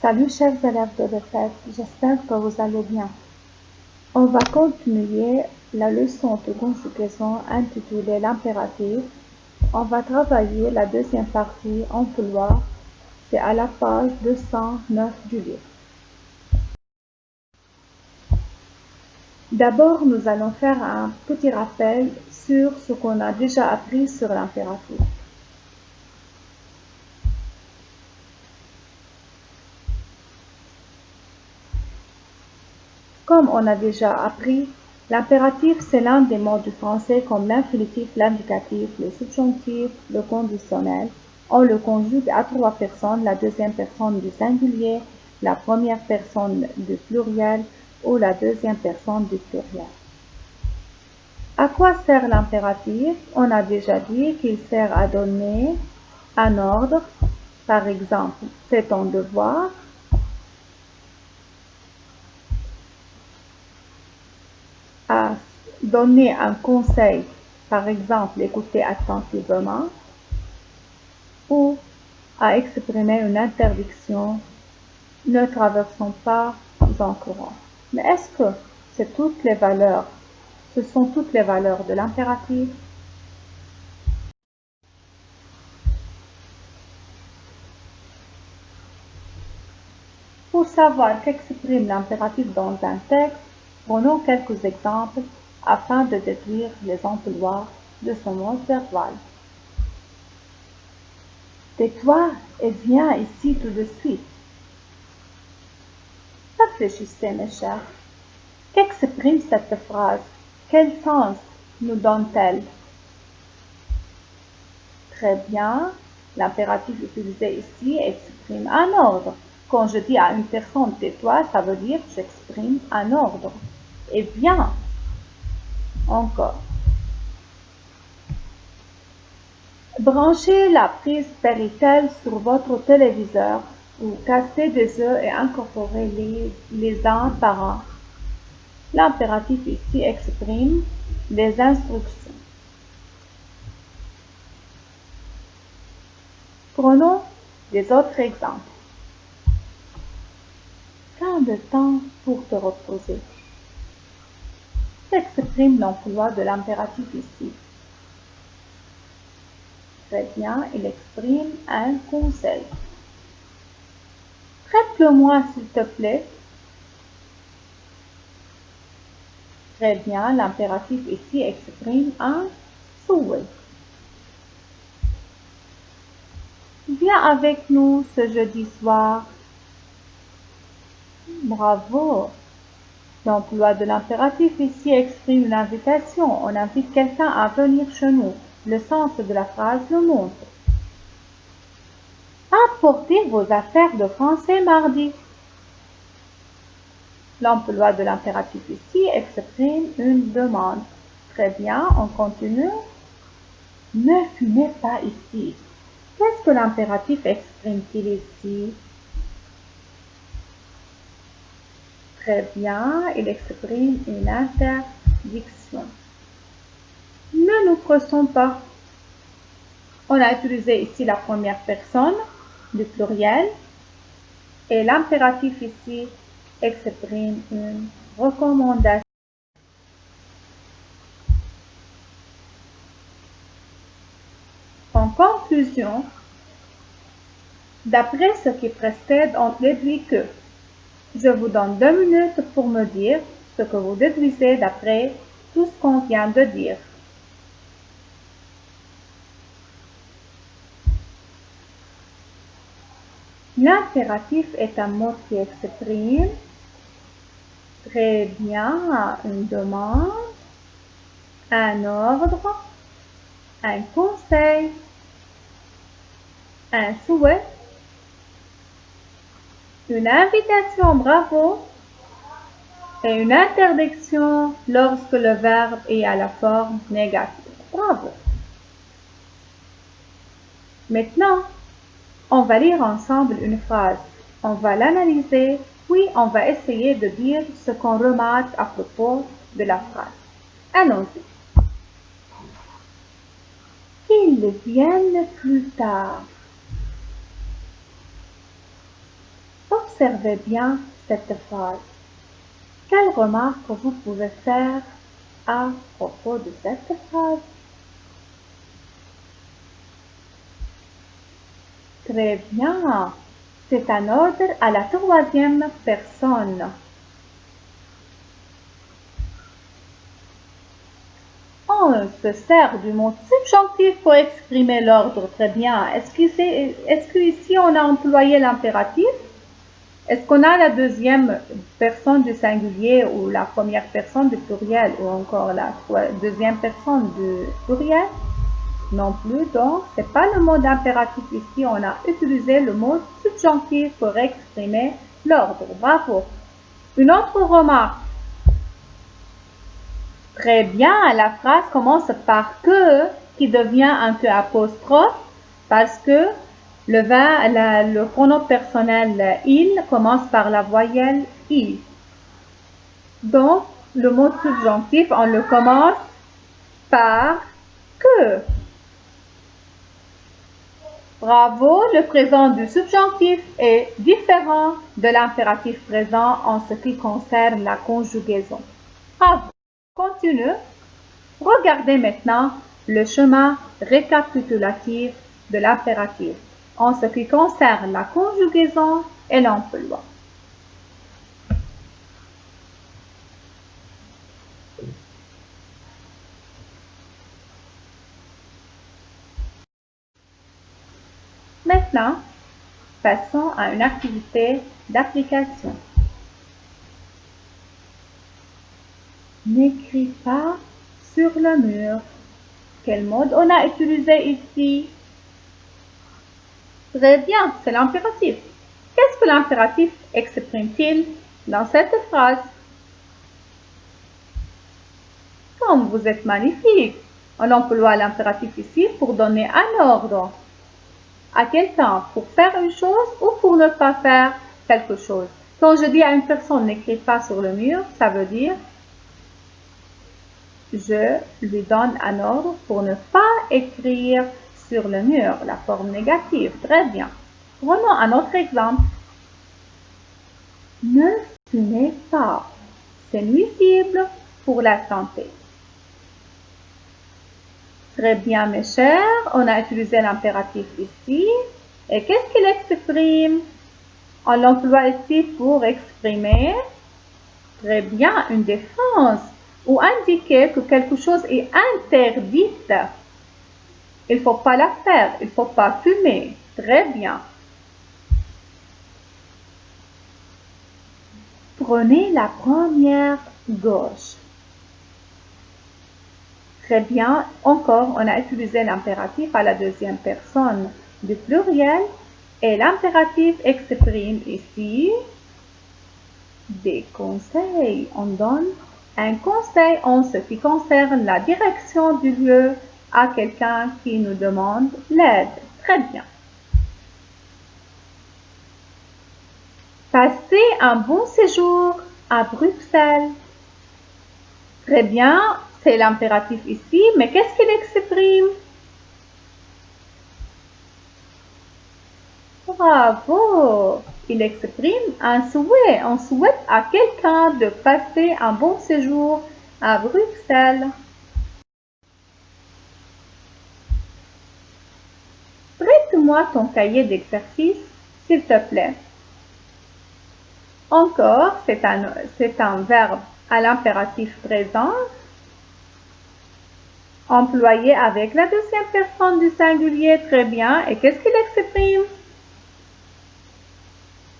Salut chers élèves de l'EPEP, j'espère que vous allez bien. On va continuer la leçon de conjugaison intitulée l'impératif. On va travailler la deuxième partie emploi, c'est à la page 209 du livre. D'abord, nous allons faire un petit rappel sur ce qu'on a déjà appris sur l'impératif. Comme on a déjà appris, l'impératif c'est l'un des mots du français comme l'infinitif, l'indicatif, le subjonctif, le conditionnel. On le conjugue à trois personnes, la deuxième personne du singulier, la première personne du pluriel ou la deuxième personne du pluriel. À quoi sert l'impératif? On a déjà dit qu'il sert à donner un ordre. Par exemple, fais ton devoir. À donner un conseil, par exemple écouter attentivement, ou à exprimer une interdiction, ne traversons pas en courant. Mais est-ce que ce sont toutes les valeurs de l'impératif? Pour savoir qu'exprime l'impératif dans un texte, prenons quelques exemples afin de déduire les emplois de ce mode verbal. Tais-toi et viens ici tout de suite. Réfléchissez, mes chers. Qu'exprime cette phrase? Quel sens nous donne-t-elle? Très bien, l'impératif utilisé ici exprime un ordre. Quand je dis à une personne tais-toi, ça veut dire que j'exprime un ordre. Et viens, encore. Branchez la prise Péritel sur votre téléviseur ou cassez des œufs et incorporez les uns par un. L'impératif ici exprime des instructions. Prenons des autres exemples. Prends de temps pour te reposer. S'exprime l'emploi de l'impératif ici. Très bien, il exprime un conseil. Prête-le-moi s'il te plaît. Très bien, l'impératif ici exprime un souhait. Viens avec nous ce jeudi soir. Bravo. L'emploi de l'impératif ici exprime une invitation. On invite quelqu'un à venir chez nous. Le sens de la phrase le montre. Apportez vos affaires de français mardi. L'emploi de l'impératif ici exprime une demande. Très bien, on continue. Ne fumez pas ici. Qu'est-ce que l'impératif exprime-t-il ici? Très bien, il exprime une interdiction. Ne nous pressons pas. On a utilisé ici la première personne du pluriel et l'impératif ici exprime une recommandation. En conclusion, d'après ce qui précède, on déduit que je vous donne 2 minutes pour me dire ce que vous déduisez d'après tout ce qu'on vient de dire. L'impératif est un mot qui exprime très bien une demande, un ordre, un conseil, un souhait, une invitation, bravo, et une interdiction lorsque le verbe est à la forme négative. Bravo. Maintenant, on va lire ensemble une phrase. On va l'analyser, puis on va essayer de dire ce qu'on remarque à propos de la phrase. Allons-y. Qu'ils viennent plus tard. Observez bien cette phrase. Quelle remarque vous pouvez faire à propos de cette phrase? Très bien. C'est un ordre à la troisième personne. On se sert du mot subjonctif pour exprimer l'ordre. Très bien. Est-ce que ici on a employé l'impératif? Est-ce qu'on a la deuxième personne du singulier ou la première personne du pluriel ou encore la deuxième personne du pluriel? Non plus, donc c'est pas le mot d'impératif ici, on a utilisé le mot subjonctif pour exprimer l'ordre. Bravo. Une autre remarque. Très bien, la phrase commence par que qui devient un que apostrophe parce que le pronom personnel il commence par la voyelle i. Donc, le mot subjonctif, on le commence par que. Bravo, le présent du subjonctif est différent de l'impératif présent en ce qui concerne la conjugaison. Bravo. Continue. Regardez maintenant le schéma récapitulatif de l'impératif en ce qui concerne la conjugaison et l'emploi. Maintenant, passons à une activité d'application. N'écris pas sur le mur. Quel mode on a utilisé ici? Très bien, c'est l'impératif. Qu'est-ce que l'impératif exprime-t-il dans cette phrase? Comme vous êtes magnifique, on emploie l'impératif ici pour donner un ordre à quelqu'un pour faire une chose ou pour ne pas faire quelque chose. Quand je dis à une personne n'écris pas sur le mur, ça veut dire je lui donne un ordre pour ne pas écrire sur le mur, la forme négative. Très bien. Prenons un autre exemple. Ne fumez pas. C'est nuisible pour la santé. Très bien, mes chers. On a utilisé l'impératif ici. Et qu'est-ce qu'il exprime? On l'emploie ici pour exprimer, très bien, une défense ou indiquer que quelque chose est interdit. Il ne faut pas la faire, il ne faut pas fumer. Très bien. Prenez la première gauche. Très bien. Encore, on a utilisé l'impératif à la deuxième personne du pluriel et l'impératif exprime ici des conseils. On donne un conseil en ce qui concerne la direction du lieu à quelqu'un qui nous demande l'aide. Très bien. Passez un bon séjour à Bruxelles. Très bien, c'est l'impératif ici, mais qu'est-ce qu'il exprime? Bravo! Il exprime un souhait. On souhaite à quelqu'un de passer un bon séjour à Bruxelles. Prête-moi ton cahier d'exercice, s'il te plaît. Encore, c'est un verbe à l'impératif présent, employé avec la deuxième personne du singulier. Très bien. Et qu'est-ce qu'il exprime?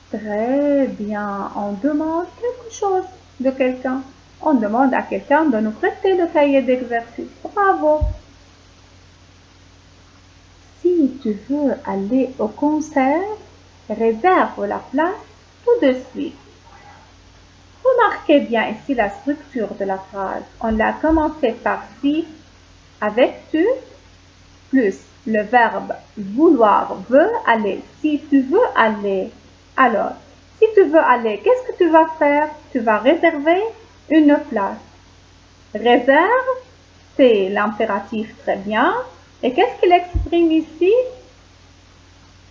Très bien. On demande quelque chose de quelqu'un. On demande à quelqu'un de nous prêter le cahier d'exercice. Bravo. Si tu veux aller au concert, réserve la place tout de suite. Remarquez bien ici la structure de la phrase. On l'a commencé par si avec tu plus le verbe vouloir veut aller. Si tu veux aller, alors si tu veux aller, qu'est-ce que tu vas faire? Tu vas réserver une place. Réserve, c'est l'impératif très bien. Et qu'est-ce qu'il exprime ici?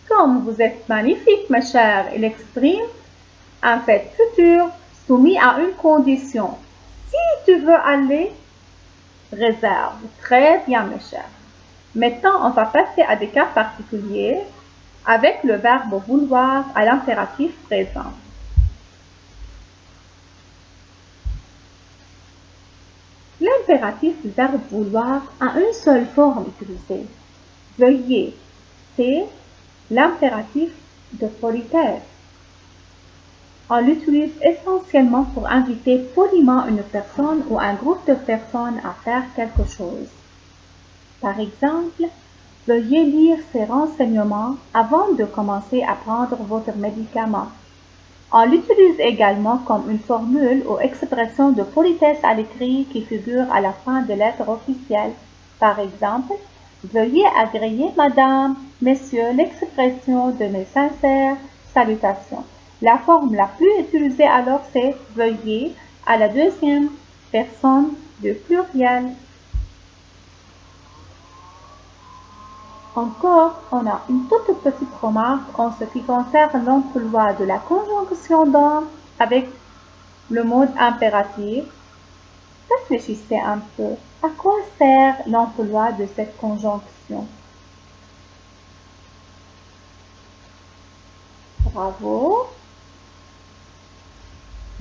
Comme vous êtes magnifique, mes chers, il exprime Un fait futur soumis à une condition. Si tu veux aller, réserve. Très bien, mes chers. Maintenant, on va passer à des cas particuliers avec le verbe vouloir à l'impératif présent. L'impératif du verbe vouloir a une seule forme utilisée. Veuillez, c'est l'impératif de politesse. On l'utilise essentiellement pour inviter poliment une personne ou un groupe de personnes à faire quelque chose. Par exemple, veuillez lire ces renseignements avant de commencer à prendre votre médicament. On l'utilise également comme une formule ou expression de politesse à l'écrit qui figure à la fin de lettres officielles. Par exemple, veuillez agréer, madame, messieurs, l'expression de mes sincères salutations. La forme la plus utilisée alors c'est veuillez à la deuxième personne du pluriel. Encore, on a une toute petite remarque en ce qui concerne l'emploi de la conjonction dans avec le mode impératif. Réfléchissez un peu. À quoi sert l'emploi de cette conjonction? Bravo.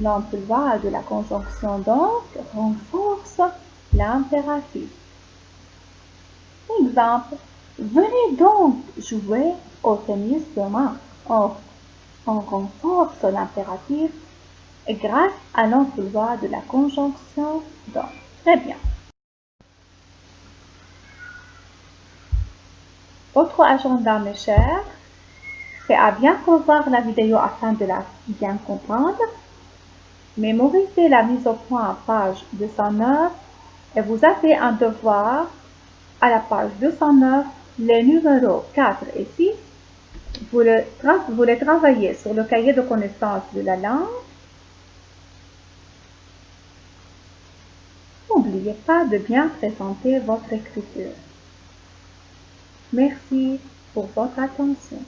L'emploi de la conjonction donc renforce l'impératif. Exemple. Venez donc jouer au tennis demain. Or, on renforce l'impératif grâce à l'emploi de la conjonction donc. Très bien. Votre agenda, mes chers, c'est à bien revoir la vidéo afin de la bien comprendre. Mémorisez la mise au point à page 209 et vous avez un devoir à la page 209, les numéros 4 et 6. Vous les travaillez sur le cahier de connaissances de la langue. N'oubliez pas de bien présenter votre écriture. Merci pour votre attention.